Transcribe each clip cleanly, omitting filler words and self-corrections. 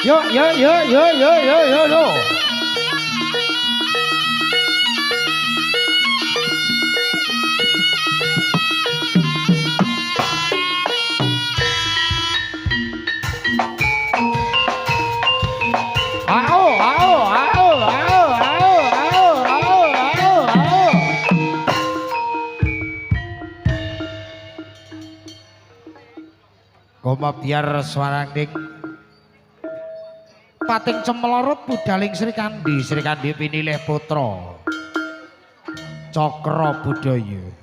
Yo yo yo yo yo yo yo yo. Koma biar swaraning pating cemlorot budaling Sri Kandi pinilih putra Cakra Budaya.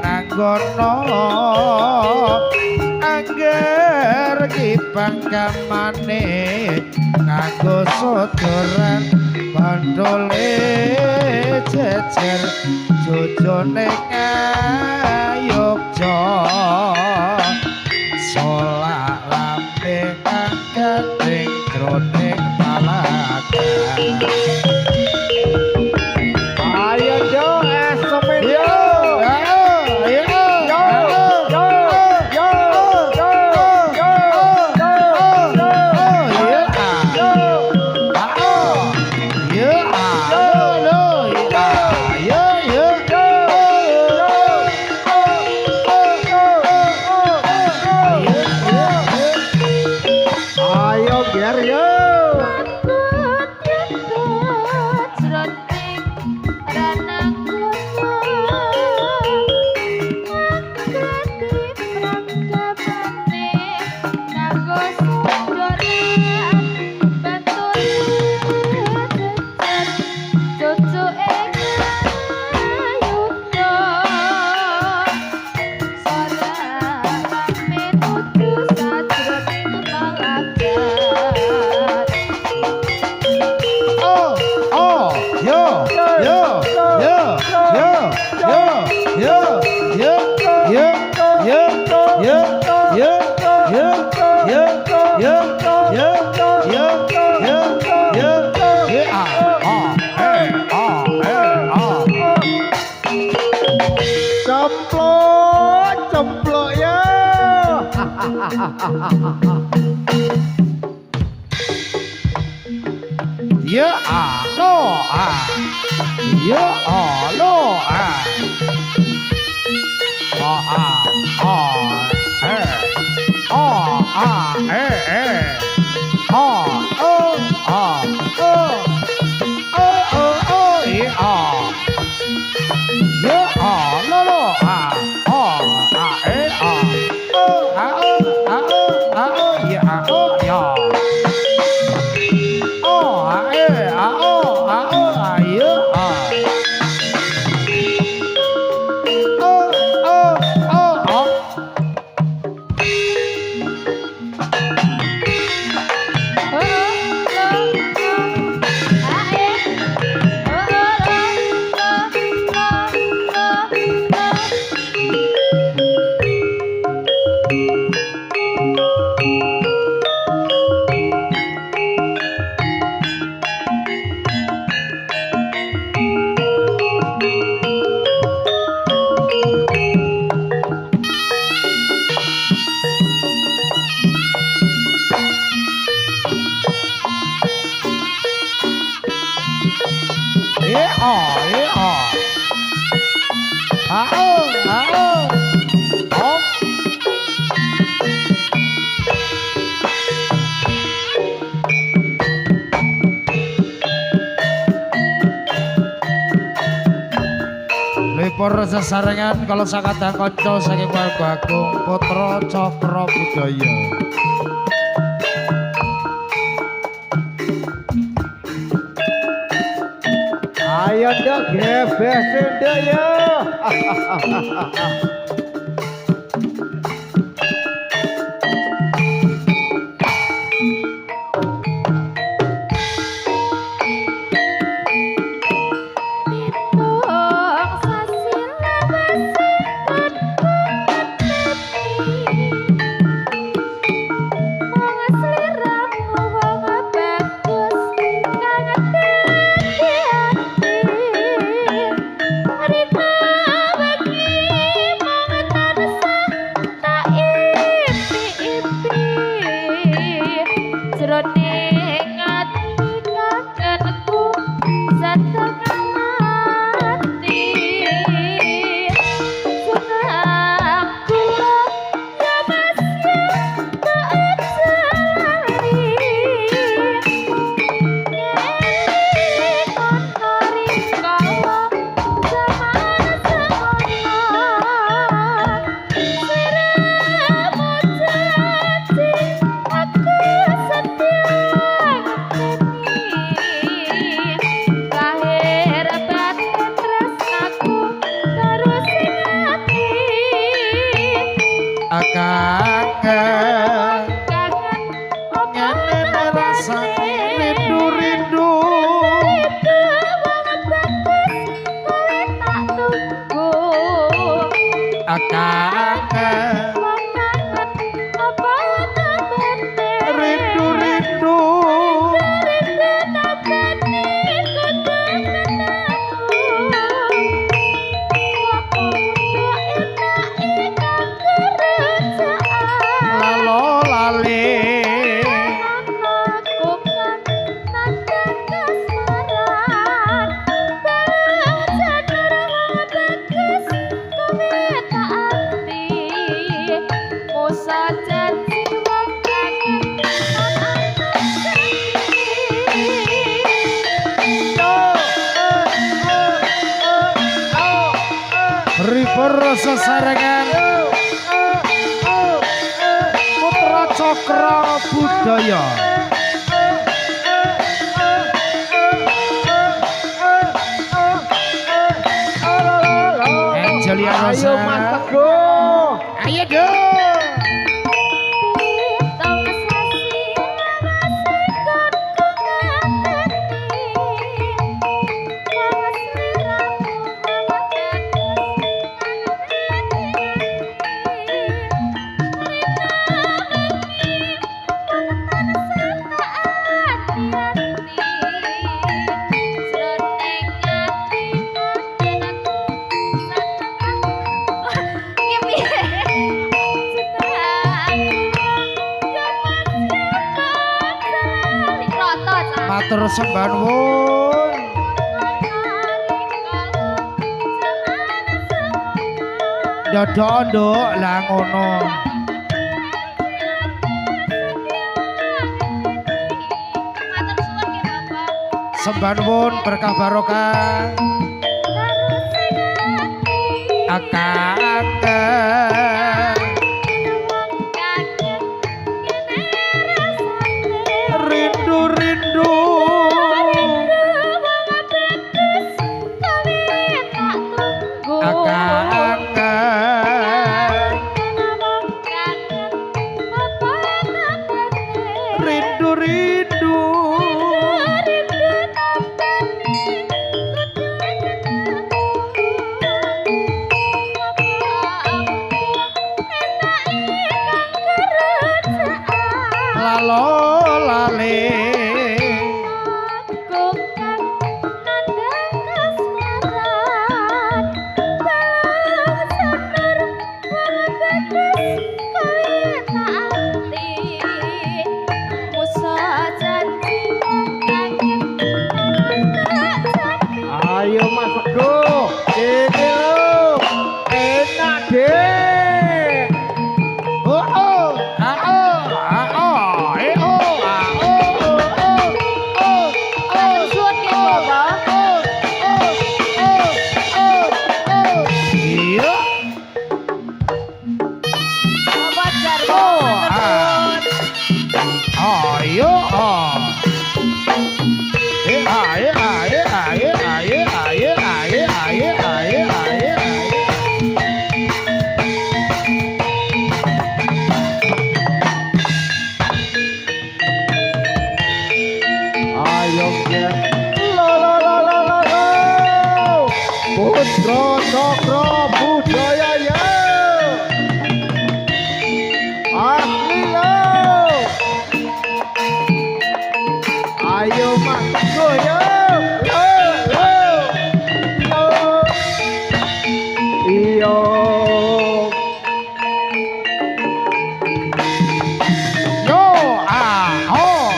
nanggono angger kipang kamane nganggo sodoran bandole jejer jojone ngayogja solak lambe kagating jroning talaga. Ayo yo esemen yo. Cemplok ya. Ya no ya no Lipur sesarengan kalau sakadang kanca saking warga Agung Putra Cakra Budaya. Ayo dok gebesin deh ya. Kangen rindu-rindu lalo lali River sesarengan Putra Cakra Budaya Angelia Rosa Ayo Mas Teguh. Ayo dong matur sembah nuwun Dodo nduk lah ngono sembah nuwun berkah barokah Kangen rindu-rindu rindu-rindu lalo lali Ayo Mas Teguh. Ini lo enak deh. oh oh ah oh ah oh eh oh ah oh oh oh oh suat ya Bapak. iya Bapak Jarwo. oh ayo oh ayo ayo ayo ayo ayo ayo ayo ayo ayo Ayo ya. Lo. Putra Cakra Budaya ya. Asli lo. Ayo Mas Teguh ya. Lo. Iyo. yo ah oh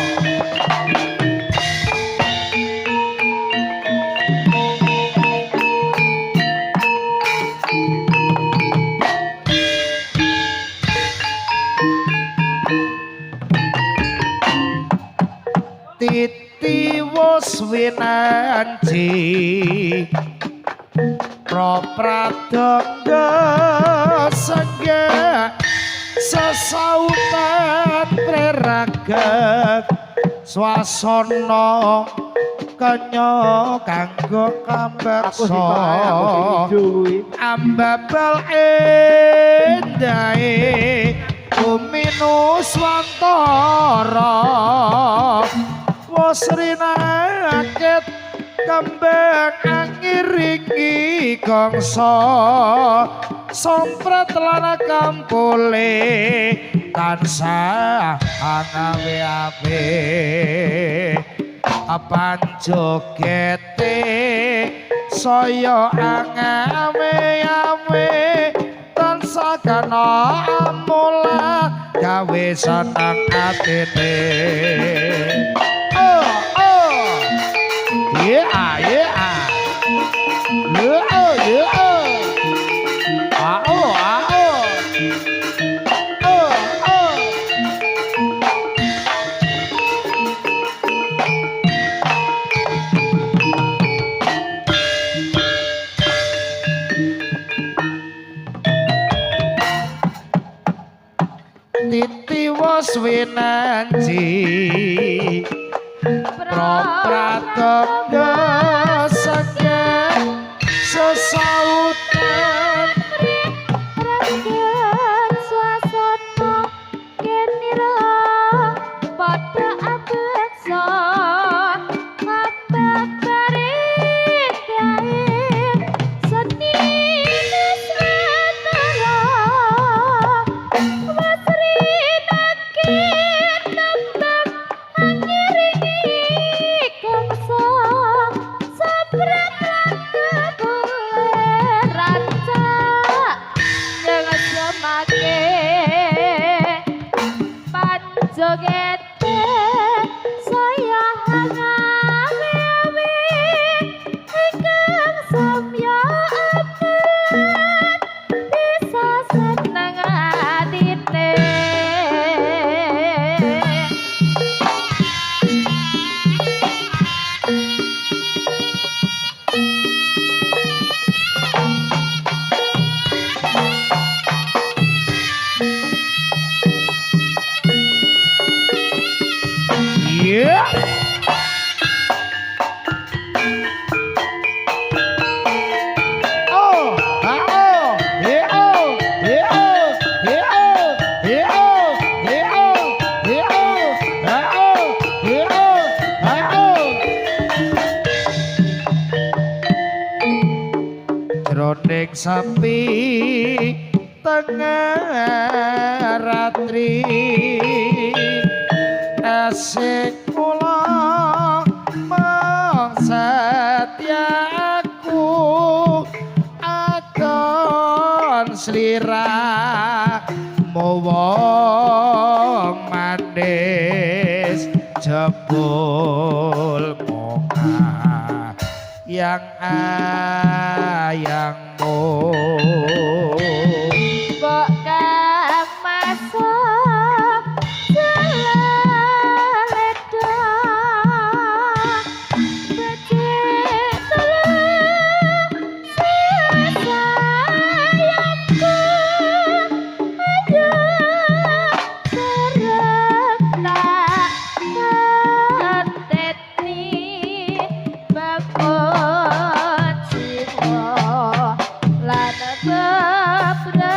titi wos winanci pro pradangga sengga sesautan preragak swasana kanya kanggo Aku kambeksa hijau. ambabal endahe bumi nuswantara wasrina akit kembang ngiringi gongso sompret lan kampule tansah angawe-awe panjogete saya angawe-awe tansah kana amulan gawe seneng atine oh yeah yeah Titi was winanji Prapratangga saged sesautan Ragen swasana kenira padha abeksa ngambak bareng gaeng seni nusantara wasri nakit tembang angiringi gongso sabrak Jogete saya hangawe-awe ingkang samya abet bisa seneng atine yeah jroning sapi tengah ratri asik kula mangsatyaku adon slira mowong manis jebul moga yang ayangmu kok kang masak seleda becik telur sayangku ayo serek tak keteti bakon jiwa lan bebrayan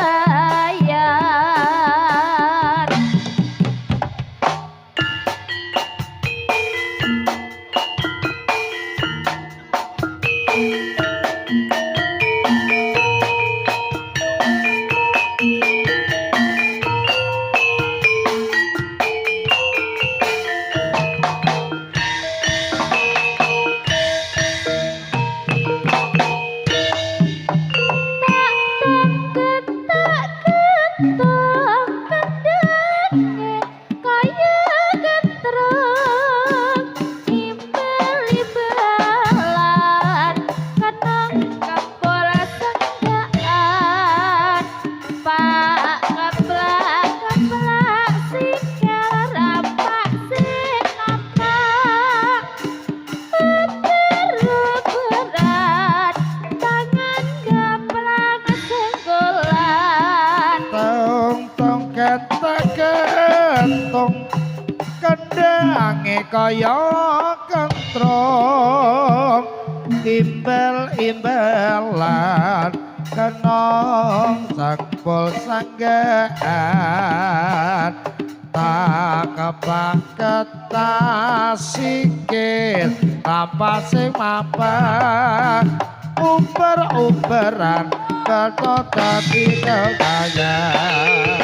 kendange kaya kentrong imbel-imbelan kenong sangpul sanggaan tak kepaketan sikit tanpa sing mampah umber-umberan ketok dadi kegayan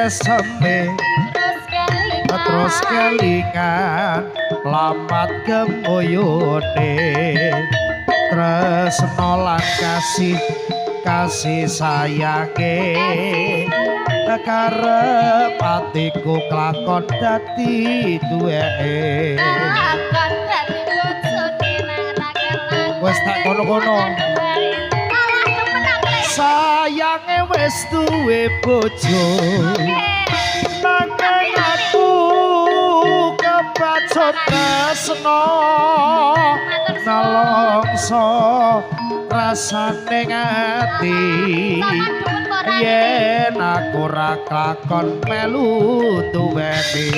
eseme terus kelingan lamat gemoyone tresno lan kasih sayange karep atiku klakon dadi duweke wis tak kono-kono sayange wis duwe bojo nanging aku kebacut tresno nalongso rasane ati yen aku ora kakon melu duweni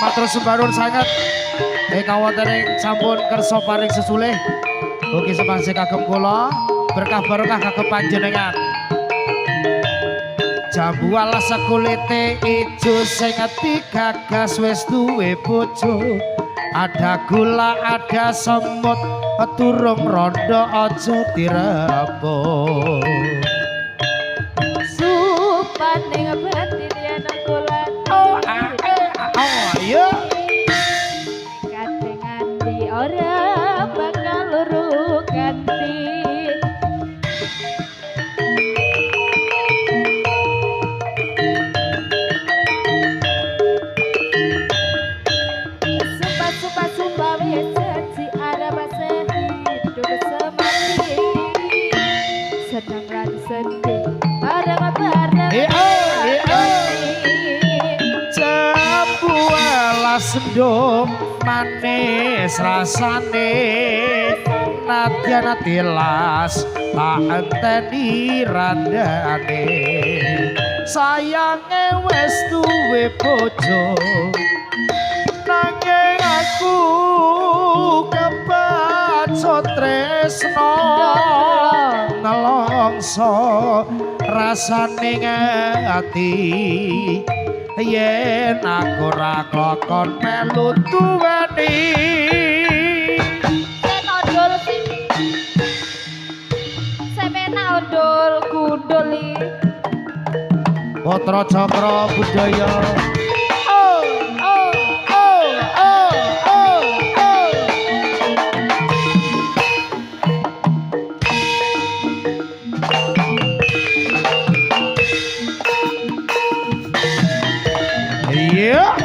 matur sembarun sanget kawontening sampun kersa paring sesulih ugi semangse kagem kula berkah barokah kagem panjenengan jambu alas kulite ijo sing ati gagas wis duwe bojo ada gula ada semut turung rondo aja direpot supan ning batin yen kula ayo kadang ati ora bakal luru ganti senang lan sedih bareng-bareng jambu alas sendom manis rasane nadyan tilas tak enteni randane sayange wis duwe bojo nanging aku kebacut tresno nelongso rasane ati yen aku ora klakon melu duweni ondol semena ondol gundul Putra Cakra Budaya yeah.